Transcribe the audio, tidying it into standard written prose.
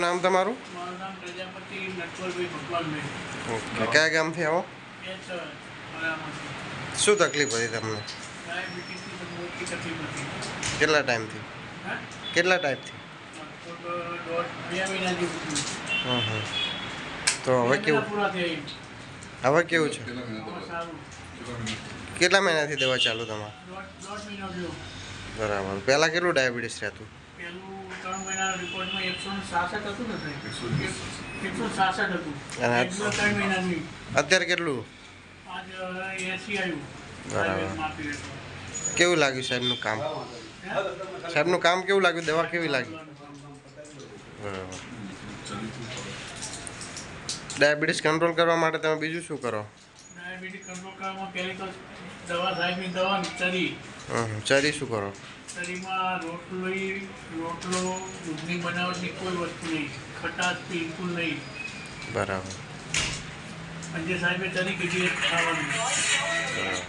નામ તમારું? મારું નામ પ્રજાપતિ નટવરભાઈ ભગવાનભાઈ. ઓકે, કયા ગામથી આવો? એ છે બરાબર. શું તકલીફ હતી તમને? ડાયાબિટીસની તો મોટી તકલીફ હતી. કેટલા ટાઈમથી? હા, કેટલા ટાઈમથી? લગભગ 2 મહિના જેવું થયું. તો હવે 2 મહિના કેવું? પૂરા થયા. હવે કેવું છે? હવે સારું. કેટલા મહિનાથી દવા ચાલુ તમારે? દોઢ મહિનો થયો. બરાબર. પહેલાં કેટલું ડાયાબિટીસ રહેતું? પહેલું 3 મહિનાના રિપોર્ટમાં 166 હતું ને સાહેબ? 166 હતું. અને રેગ્યુલર 3 મહિનાની. અત્યારે કેટલું? આજ 80 આવ્યું. બરાબર. માપી રહેતું. કેવું લાગ્યું સાહેબનું કામ? સાહેબનું કામ કેવું લાગ્યું? દવા કેવી લાગી? બરાબર. ડાયાબિટીસ કંટ્રોલ કરવા માટે તમે બીજું શું કરો? ડાયાબિટીસ કંટ્રોલ કરવામાં પહેલી તો દવા સાહેબની દવા ચરી. ચરી શું કરો? શરીરમાં રોટલો દૂધની બનાવટની કોઈ વસ્તુ નહીં, ખટાશ બિલકુલ નહીં. બરાબર. અને જે સાહેબે ચરી કીધી એ ખાવાનું. બરાબર.